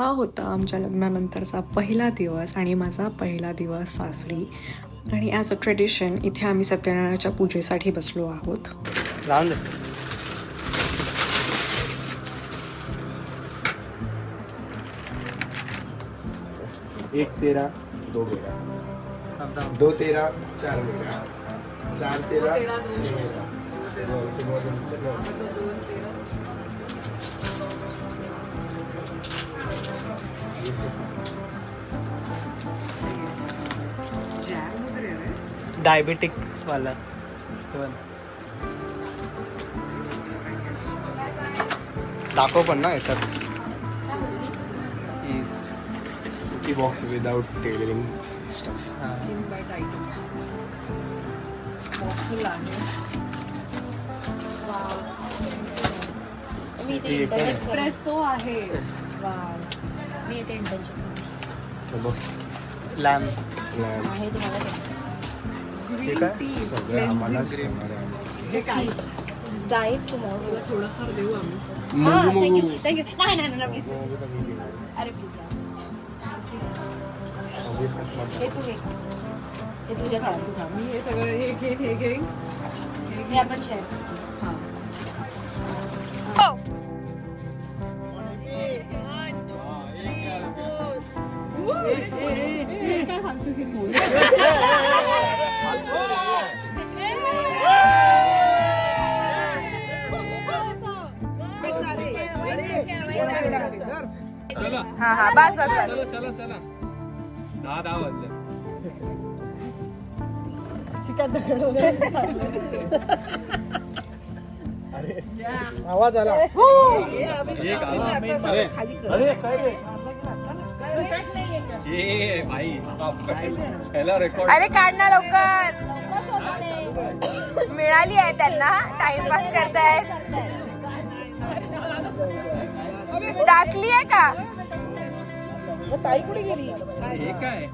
हा होता आमच्या लग्नानंतरचा पहिला दिवस आणि माझा पहिला दिवस सासरी. आणि ॲज अ ट्रेडिशन इथे आम्ही सत्यनारायणाच्या पूजेसाठी बसलो आहोत. लावून दे. एक तेरा दो मेरा, दो तेरा चार मेरा, चार तेरा छः मेरा. डायबिटिक वाला दाखव पण ना याच्यात. की box without tailoring stuff. Espresso आहे. लॅम्प ठीक आहे. सगळं आम्हाला डाएट टुमॉरो थोडंफार देऊ आम्ही. थँक्यू नाही प्लीज अरे प्लीज हे तू घे हे तुझ्यासाठी मी हे सगळं हे घे हे आपण शेअर करतो. हां काय सांगतो की हा हा बस बस बस. चला चला 10 वाजले. आवाज आला. अरे काय रे ये भाई पहिला रेकॉर्ड. अरे काढ ना लवकर. मिळाली आहे त्यांना. टाइमपास करतायत. टाकली आहे का? ताई कुठे गेली? हे काय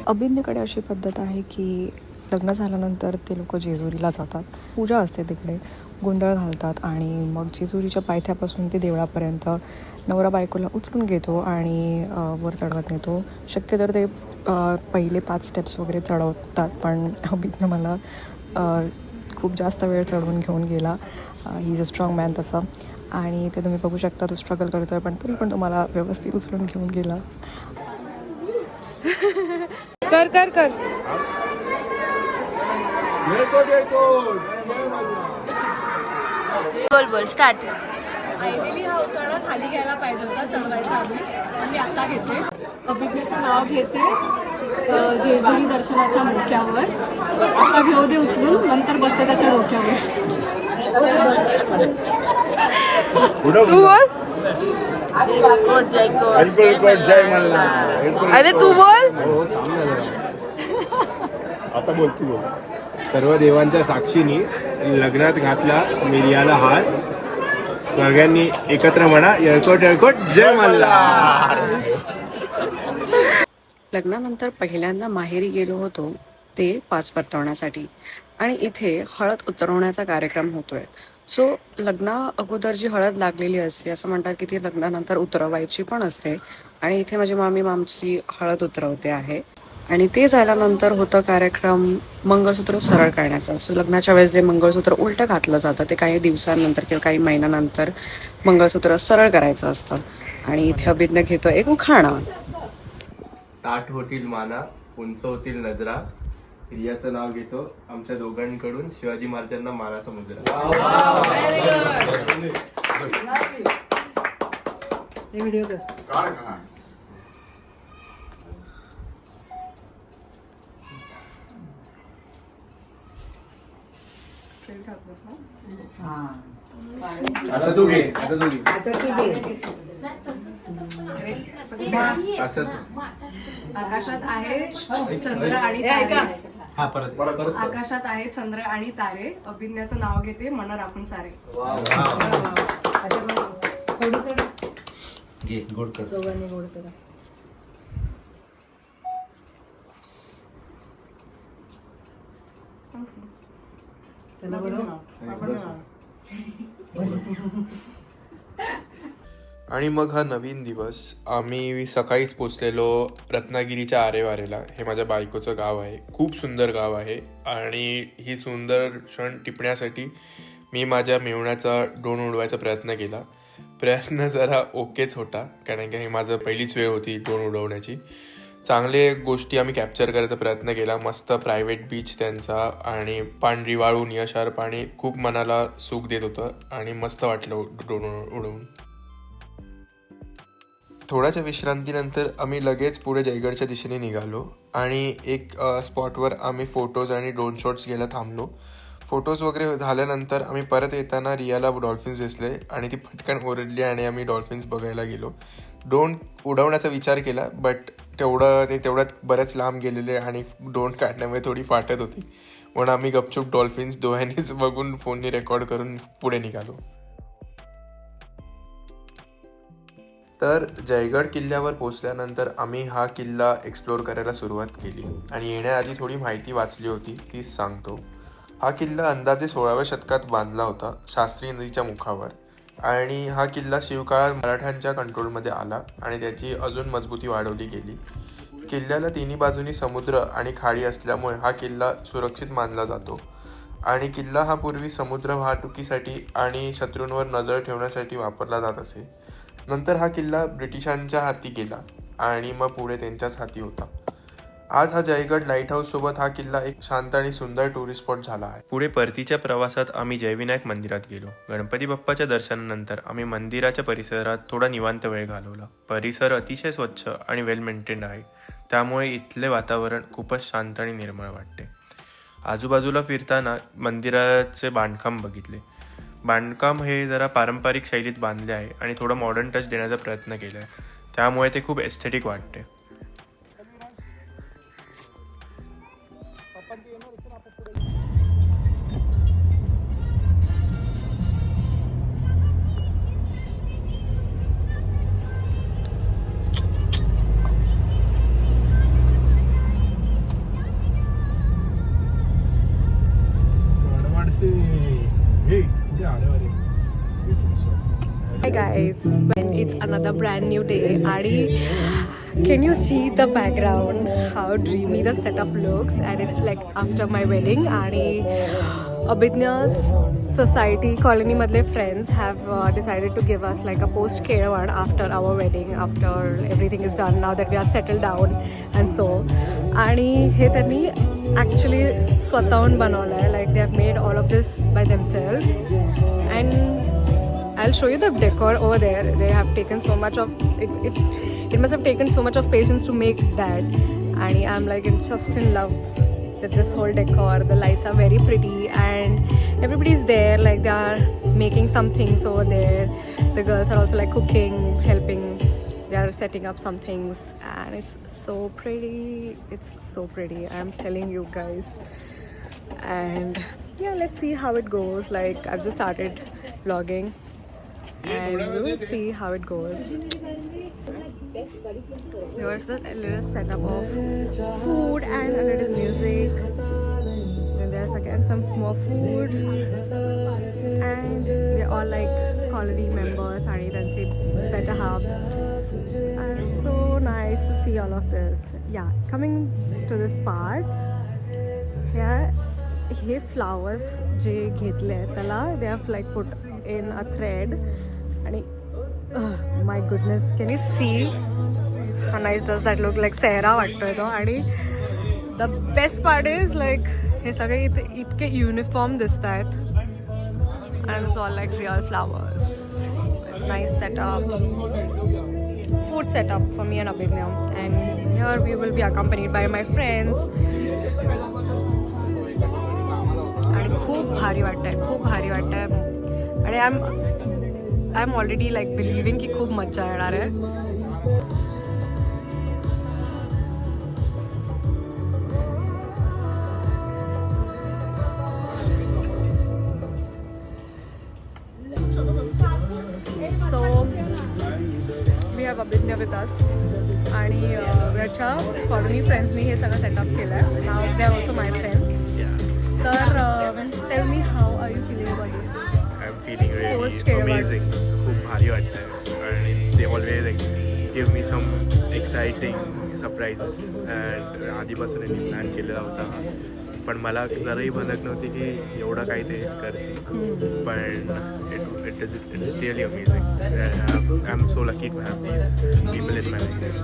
अभिन्यकडे अशी पद्धत आहे की लग्न झाल्यानंतर ते लोक जेजुरीला जातात. पूजा असते तिकडे, गोंधळ घालतात आणि मग जेजुरीच्या पायथ्यापासून ते देवळापर्यंत नवरा बायकोला उचलून घेतो आणि वर चढवत नेतो. शक्यतो ते पहिले 5 स्टेप्स वगैरे चढवतात, पण अभिज्ञ मला खूप जास्त वेळ चढवून घेऊन गेला. He is a strong man तसा. आणि ते तुम्ही बघू शकता तो स्ट्रगल करतोय, पण तरी पण तुम्हाला व्यवस्थित उचलून घेऊन गेला. कर कर कर. बोल बोल स्टार्ट. फायनली हा उतारा खाली घ्यायला पाहिजे होता चढवायच्या आधी, पण मी आत्ता घेते. अभिज्ञाचं नाव घेते जेजुरी दर्शनाच्या मुख्यावर. आता घेऊ दे उचलून, नंतर बसते त्याच्या डोक्यावर. तू बोल. जय मल्हार. अरे तू बोल. आता बोल तू बोल. सर्व देवांच्या साक्षीने लग्नात घातला मिरियाला हार. सगळ्यांनी एकत्र म्हणा येळकोट येळकोट जय मल्हार. लग्नानंतर पहिल्यांदा माहेरी गेलो होतो ते 5 परतवण्यासाठी, आणि इथे हळद उतरवण्याचा कार्यक्रम होतोय. सो लग्ना अगोदर जी हळद लागलेली असते, असं म्हणतात की ती लग्नानंतर उतरवायची पण असते. आणि इथे माझी मामी आमची हळद उतरवते आहे. आणि ते झाल्यानंतर होतं कार्यक्रम मंगळसूत्र सरळ करण्याचा. सो लग्नाच्या वेळेस जे मंगळसूत्र उलटं घातलं जातं ते काही दिवसांनंतर किंवा काही महिन्यानंतर मंगळसूत्र सरळ करायचं असतं. आणि इथे अभिज्ञ घेतो एक उखाणा. ताठ होतील माना, उंच होतील नजरा. रियाचं नाव घेतो आमच्या दोघांकडून शिवाजी महाराजांना मानाचा मुजरा. व्हिडिओ कर. आता तू घे. असं आकाशात आहे चंद्र आणि तारे. हा परत आकाशात आहे चंद्र आणि तारे. अभिज्ञाचं नाव घेते मन राखून सारे. घे गोड कर. दोघांनी गोड करा. त्याला बरोबर आणि मग हा नवीन दिवस आम्ही सकाळीच पोचलेलो रत्नागिरीच्या आरेवारेला. हे माझ्या बायकोचं गाव आहे, खूप सुंदर गाव आहे. आणि ही सुंदर क्षण टिपण्यासाठी मी माझ्या मेहुण्याचा ड्रोन उडवायचा प्रयत्न केला. प्रयत्न जरा ओकेच होता, कारण की ही माझं पहिलीच वेळ होती ड्रोन उडवण्याची. चांगले गोष्टी आम्ही कॅप्चर करायचा प्रयत्न केला. मस्त प्रायव्हेट बीच त्यांचा आणि पांढरी वाळू निळशार पाणी खूप मनाला सुख देत होतं आणि मस्त वाटलं ड्रोन उडवून. थोड्याशा विश्रांतीनंतर आम्ही लगेच पुढे जयगडच्या दिशेने निघालो आणि एक स्पॉटवर आम्ही फोटोज आणि ड्रोन शॉट्स घ्यायला थांबलो. फोटोज वगैरे झाल्यानंतर आम्ही परत येताना रियाला डॉल्फिन्स दिसले आणि ती पटकन ओरडली आणि आम्ही डॉल्फिन्स बघायला गेलो. ड्रोन उडवण्याचा विचार केला, बट तेवढ्यात बरेच लांब गेलेले आणि ड्रोन काढण्यामुळे थोडी फाटत होती, म्हणून आम्ही गपचूप डॉल्फिन्स डोळ्यांनीच बघून फोननी रेकॉर्ड करून पुढे निघालो. तर जयगड किल्ल्यावर पोचल्यानंतर आम्ही हा किल्ला एक्सप्लोअर करायला सुरुवात केली आणि येण्याआधी थोडी माहिती वाचली होती, तीच सांगतो. हा किल्ला अंदाजे 16व्या शतकात बांधला होता शास्त्री नदीच्या मुखावर. आणि हा किल्ला शिवकाळात मराठ्यांच्या कंट्रोलमध्ये आला आणि त्याची अजून मजबूती वाढवली गेली. किल्ल्याला तिन्ही बाजूनी समुद्र आणि खाडी असल्यामुळे हा किल्ला सुरक्षित मानला जातो. आणि किल्ला हा पूर्वी समुद्र वाहतुकीसाठी आणि शत्रूंवर नजर ठेवण्यासाठी वापरला जात असे. नंतर हा किल्ला ब्रिटिशांच्या हाती गेला आणि मग पुढे त्यांच्याच हाती होता. आज हा जयगड लाईट हाऊस सोबत हा किल्ला एक शांत आणि सुंदर टुरिस्ट स्पॉट झाला आहे. पुढे परतीच्या प्रवासात आम्ही जयविनायक मंदिरात गेलो. गणपती बाप्पाच्या दर्शनानंतर आम्ही मंदिराच्या परिसरात थोडा निवांत वेळ घालवला. परिसर अतिशय स्वच्छ आणि वेल मेंटेन्ड आहे, त्यामुळे इथले वातावरण खूपच शांत आणि निर्मळ वाटते. आजूबाजूला फिरताना मंदिराचे बांधकाम बघितले. बांधकाम हे जरा पारंपरिक शैलीत बांधले आहे आणि थोडं मॉडर्न टच देण्याचा प्रयत्न केला आहे, त्यामुळे ते खूप एस्थेटिक वाटते. Hi guys, when it's another brand new day and can you see the background, how dreamy the setup looks, and it's like after my wedding and Abhidnya's society colony madle friends have decided to give us like a post Kerevan after our wedding, after everything is done, now that we are settled down and so आणि हे त्यांनी actually स्वतःहून बनवलं आहे. Like they have made all of this by themselves and I'll show you the decor over there. They have taken so much of it. It must have taken so much of patience to make that. And I'm like just in love with this whole decor. The lights are very pretty and everybody's there. Like they are making some things over there. The girls are also like cooking, helping. They are setting up some things and it's so pretty. It's so pretty. I'm telling you guys. And yeah, let's see how it goes. Like I've just started vlogging. And we will see how it goes. Here's the little setup of food and a little music. Then there's again some more food. And they're all like colony members and then better hubs. And it's so nice to see all of this. Yeah, coming to this part. Here, flowers जे घेतले त्याला they have like put in a thread and my goodness, can you see how nice does that look? Like सेहरा वाटतोय तो. आणि the best part is like हे सगळे इतके युनिफॉर्म दिसत आहेत and it's all like real flowers. Nice setup, food setup for me and Abhidnya, and here we will be accompanied by my friends. आणि खूप भारी वाटतंय आणि I am already like believing की खूप मज्जा येणार आहे. So we have Abhidnya with us आणि याच्या कॉलनी फ्रेंड्सनी हे सगळं सेटअप केलं आहे. नाव they are also my friends. तर tell me how are you feeling about this? feeling really amazing. खूप भारी वाटतंय आणि they always like give me some exciting surprises and आधीपासून यांनी प्लॅन केलेला होता पण मला जराही भनक नव्हती की एवढं काही ते करतील पण it's really amazing. I'm so lucky to have these people in my life.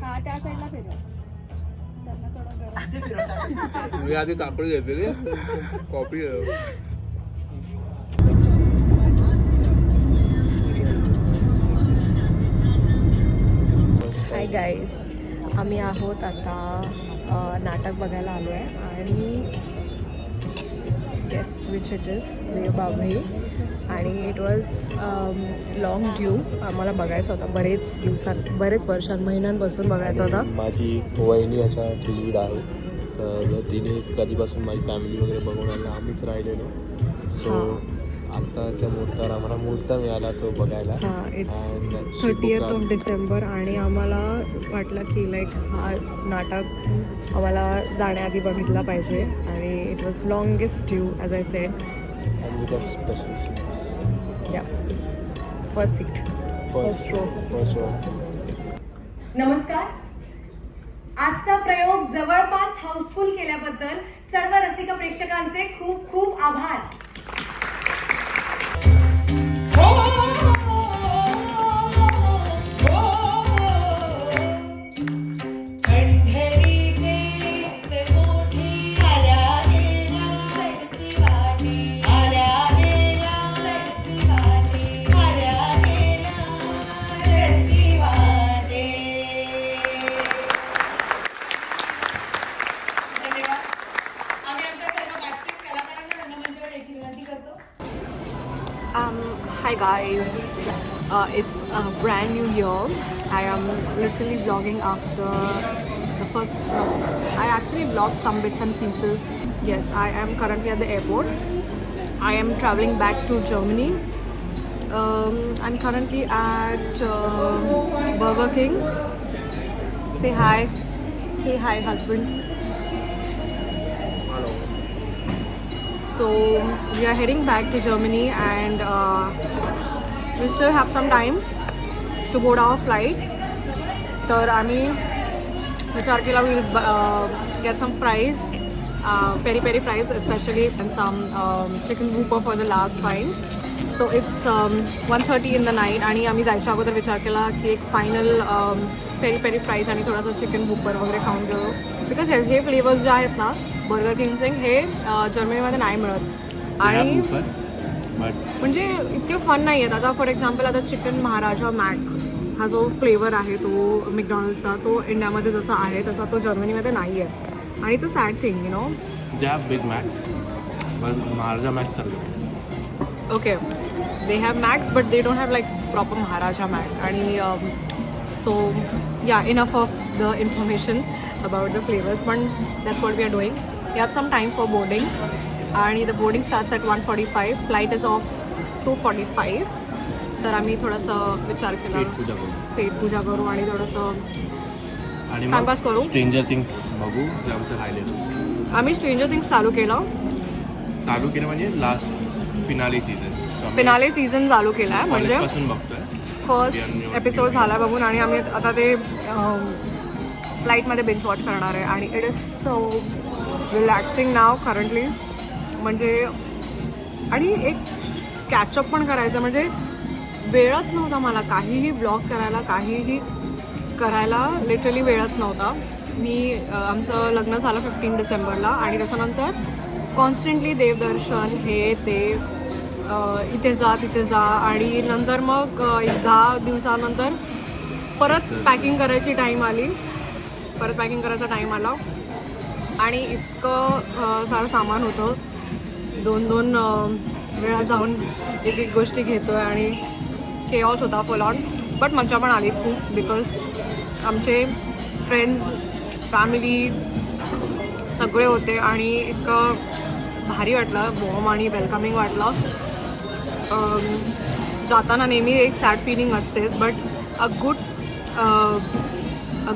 हा त्या साईडला फिरव. मी आधी काकडी घेतली कॉफी हाय गाईज, आम्ही आहोत आता नाटक बघायला आलो आहे आणि guess which it is Devbabhali आणि इट वॉज लॉंग ड्यू. आम्हाला बघायचा होता बरेच वर्षां महिन्यांपासून बघायचा होता. माझी वहिनी ह्याच्यात लीड आहे तर तिने कधीपासून माझी फॅमिली वगैरे बघून आली आम्हीच राहिलेलो सो आत्ताच्या मुहूर्तावर आम्हाला मुहूर्त मिळाला तो बघायला. हां, इट्स 30th ऑफ डिसेंबर आणि आम्हाला वाटलं की लाईक हा नाटक आम्हाला जाण्याआधी बघितला पाहिजे आणि it was longest due as I said. Special seats या फर्स्ट सीट फर्स्ट रो. नमस्कार. आजचा प्रयोग जवळपास हाऊसफुल केल्याबद्दल सर्व रसिक प्रेक्षकांचे खूप खूप आभार. Hi guys, it's a brand new year. I am literally vlogging after the first I actually vlogged some bits and pieces. Yes, I am currently at the airport. I am traveling back to Germany. I'm currently at Burger King. Say hi. Say hi, husband. So we are heading back to Germany and we still have some time to board our flight. तर आम्ही विचार केला we'll get some fries, peri peri fries especially, and some chicken whopper for the last time. So it's 1:30 in the night आणि आम्ही जायच्या अगोदर विचार केला की एक फायनल पेरी पेरी फ्राईज आणि थोडासा चिकन वूपर वगैरे खाऊन घेऊ. बिकॉज हे फ्लेवर्स जे आहेत ना बर्गर किंगचे हे जर्मनीमध्ये नाही मिळत आणि म्हणजे इतके फन नाही आहेत. आता फॉर एक्झाम्पल आता चिकन महाराजा मॅक हा जो फ्लेवर आहे तो मॅकडॉनल्ड्सचा तो इंडियामध्ये जसा आहे तसा तो जर्मनीमध्ये नाही आहे आणि it's a sad thing you know. ज्या बिग मॅक्स महाराजा मॅक्स चालतो. Okay, they have Macs but they don't have like proper Maharaja Mac and so yeah, enough of the information about the flavors but that's what we are doing. We have some time for boarding and the boarding starts at 1:45. Flight is off 2:45. तर आम्ही थोडंसं विचार केला पेट पूजा करू आणि थोडंसं timepass करू. Stranger things बघू जे आमचं राहिलेलं. आम्ही स्ट्रेंजर थिंग्स चालू केलं म्हणजे लास्ट फिनाले सीझन चालू केला आहे म्हणजे बघतोय. फर्स्ट एपिसोड झाला बघून आणि आम्ही आता ते फ्लाईटमध्ये बिंच वॉच करणार आहे आणि it is so relaxing now currently. म्हणजे आणि एक कॅचअप पण करायचं म्हणजे वेळच नव्हता मला काहीही व्लॉग करायला काहीही करायला लिटरली वेळच नव्हता. आमचं लग्न झालं 15 डिसेंबरला आणि त्याच्यानंतर कॉन्स्टंटली देवदर्शन हे ते इथे जा तिथे जा आणि नंतर मग 10 दिवसानंतर परत पॅकिंग करायची टाईम आली. परत पॅकिंग करायचा टाईम आला आणि इतकं सारं सामान होतं. 2 वेळा जाऊन एक गोष्टी घेतो आहे आणि केऑस होता फुल ऑन. बट मजा पण आली खूप बिकॉज आमचे फ्रेंड्स फॅमिली सगळे होते आणि इतकं भारी वाटलं. वॉर्म आणि वेलकमिंग वाटलं. जाताना नेहमी एक सॅड फिलिंग असतेच but a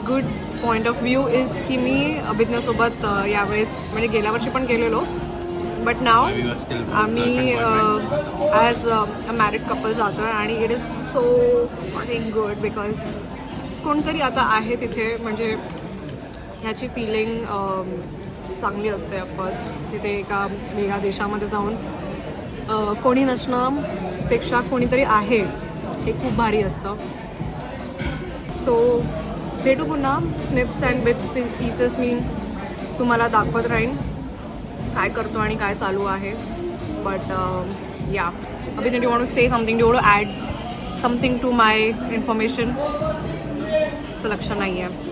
good point of view is की मी अभिज्ञासोबत यावेळेस म्हणजे गेल्या वर्षी पण गेलेलो बट नाव आम्ही ॲज अ मॅरिड कपल जातो आहे आणि it is so fucking good because कोणतरी आता आहे तिथे म्हणजे ह्याची फिलिंग चांगली असते. ऑफकोर्स तिथे एका वेगळ्या देशामध्ये जाऊन कोणी नसण्यापेक्षा कोणीतरी आहे हे खूप भारी असतं. सो भेटू पुन्हा. स्निप्स अँड बिट्स पीसेस मी तुम्हाला दाखवत राहीन काय करतो आणि काय चालू आहे. बट या अभिनेट you want to say something, you want to add something to my information? असं लक्ष नाही आहे.